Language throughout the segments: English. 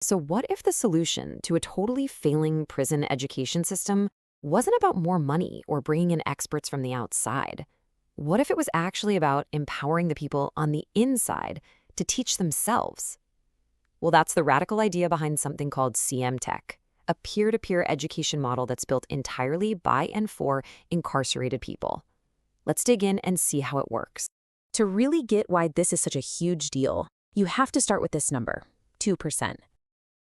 So, what if the solution to a totally failing prison education system wasn't about more money or bringing in experts from the outside? What if it was actually about empowering the people on the inside to teach themselves? Well, that's the radical idea behind something called CMTech, a peer-to-peer education model that's built entirely by and for incarcerated people. Let's dig in and see how it works. To really get why this is such a huge deal, you have to start with this number, 2%.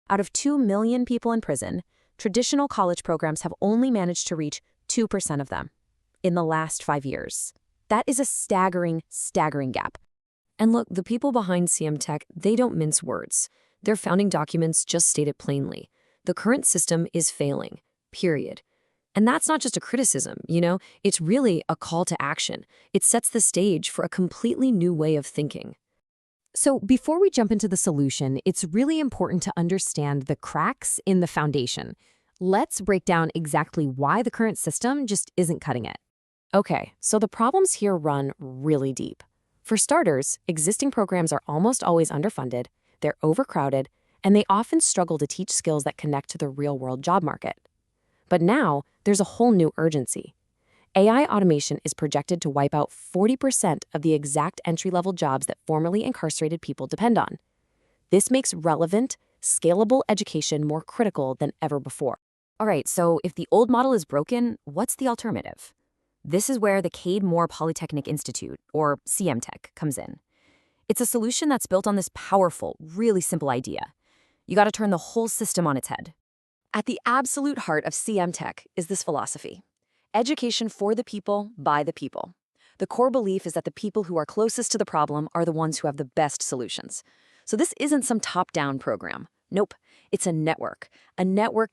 Out of 2 million people in prison, traditional college programs have only managed to reach 2% of them in the last 5 years. That is a staggering gap. And look, the people behind CMTech, they don't mince words. Their founding documents just state it plainly. The current system is failing, period. And that's not just a criticism, it's really a call to action. It sets the stage for a completely new way of thinking. So before we jump into the solution, it's really important to understand the cracks in the foundation. Let's break down exactly why the current system just isn't cutting it. Okay, so the problems here run really deep. For starters, existing programs are almost always underfunded, they're overcrowded, and they often struggle to teach skills that connect to the real-world job market. But now, there's a whole new urgency. AI automation is projected to wipe out 40% of the exact entry-level jobs that formerly incarcerated people depend on. This makes relevant, scalable education more critical than ever before. All right, so if the old model is broken, what's the alternative? This is where the Cade Moore Polytechnic Institute, or CMTech, comes in. It's a solution that's built on this powerful, really simple idea. You gotta turn the whole system on its head. At the absolute heart of CMTech is this philosophy. Education for the people, by the people. The core belief is that the people who are closest to the problem are the ones who have the best solutions. So this isn't some top-down program. Nope, it's a network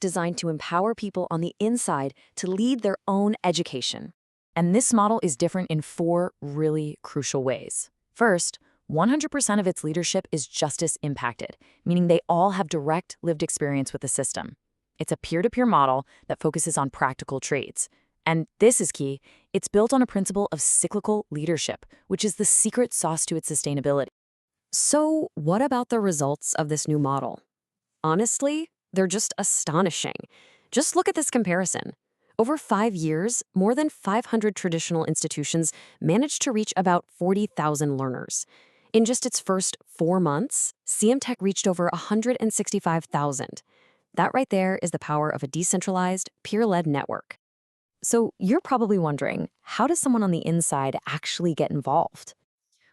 designed to empower people on the inside to lead their own education. And this model is different in 4 really crucial ways. First, 100% of its leadership is justice impacted, meaning they all have direct lived experience with the system. It's a peer-to-peer model that focuses on practical traits. And this is key, it's built on a principle of cyclical leadership, which is the secret sauce to its sustainability. So what about the results of this new model? Honestly, they're just astonishing. Just look at this comparison. Over 5 years, more than 500 traditional institutions managed to reach about 40,000 learners. In just its first 4 months, CMTech reached over 165,000. That right there is the power of a decentralized, peer-led network. So you're probably wondering, how does someone on the inside actually get involved?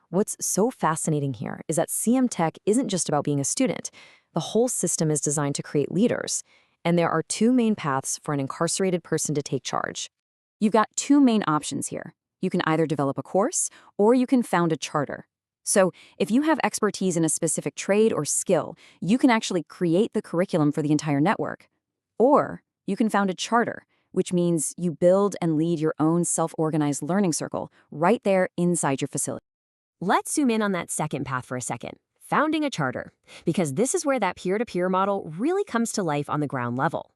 What's so fascinating here is that CMTech isn't just about being a student. The whole system is designed to create leaders. And there are 2 main paths for an incarcerated person to take charge. You've got 2 main options here. You can either develop a course, or you can found a charter. So if you have expertise in a specific trade or skill, you can actually create the curriculum for the entire network. Or you can found a charter, which means you build and lead your own self-organized learning circle right there inside your facility. Let's zoom in on that second path for a second, founding a charter, because this is where that peer-to-peer model really comes to life on the ground level.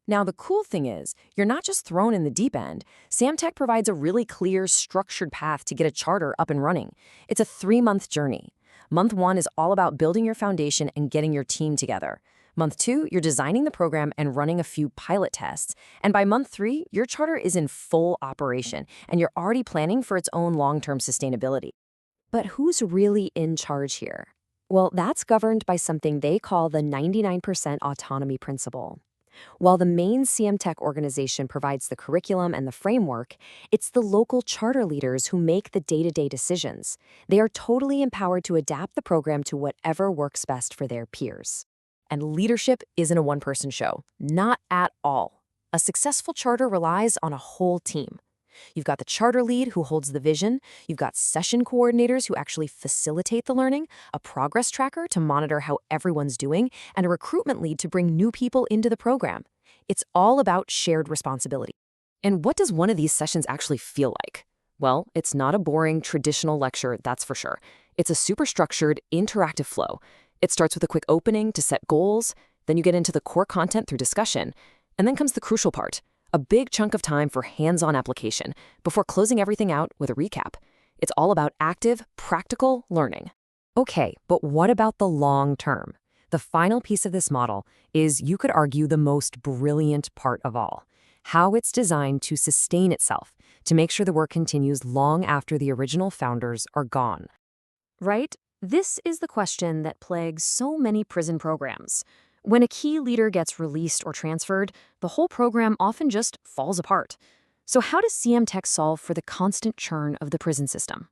Now, the cool thing is, you're not just thrown in the deep end. CMTech provides a really clear, structured path to get a charter up and running. It's a 3-month journey. Month 1 is all about building your foundation and getting your team together. Month 2, you're designing the program and running a few pilot tests. And by month 3, your charter is in full operation, and you're already planning for its own long-term sustainability. But who's really in charge here? Well, that's governed by something they call the 99% autonomy principle. While the main CMTech organization provides the curriculum and the framework, it's the local charter leaders who make the day-to-day decisions. They are totally empowered to adapt the program to whatever works best for their peers. And leadership isn't a one-person show. Not at all. A successful charter relies on a whole team. You've got the charter lead who holds the vision, you've got session coordinators who actually facilitate the learning, a progress tracker to monitor how everyone's doing, and a recruitment lead to bring new people into the program. It's all about shared responsibility. And what does one of these sessions actually feel like? Well, it's not a boring, traditional lecture, that's for sure. It's a super structured, interactive flow. It starts with a quick opening to set goals, then you get into the core content through discussion, and then comes the crucial part, a big chunk of time for hands-on application before closing everything out with a recap. It's all about active, practical learning. Okay, but what about the long term? The final piece of this model is, you could argue, the most brilliant part of all: how it's designed to sustain itself, to make sure the work continues long after the original founders are gone. Right? This is the question that plagues so many prison programs. When a key leader gets released or transferred, the whole program often just falls apart. So how does CMTech solve for the constant churn of the prison system?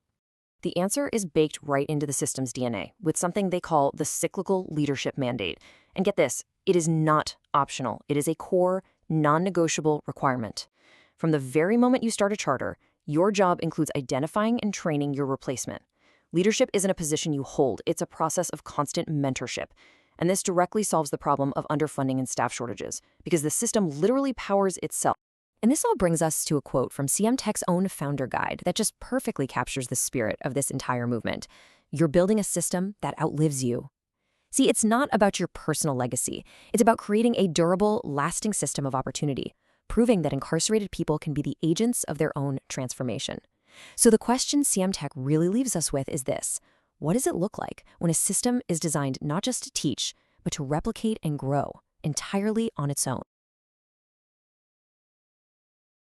The answer is baked right into the system's DNA, with something they call the cyclical leadership mandate. And get this, it is not optional. It is a core, non-negotiable requirement. From the very moment you start a charter, your job includes identifying and training your replacement. Leadership isn't a position you hold, it's a process of constant mentorship. And this directly solves the problem of underfunding and staff shortages, because the system literally powers itself. And this all brings us to a quote from CMTech's own founder guide that just perfectly captures the spirit of this entire movement. You're building a system that outlives you. See, it's not about your personal legacy. It's about creating a durable, lasting system of opportunity, proving that incarcerated people can be the agents of their own transformation. So the question CMTech really leaves us with is this: what does it look like when a system is designed not just to teach, but to replicate and grow entirely on its own?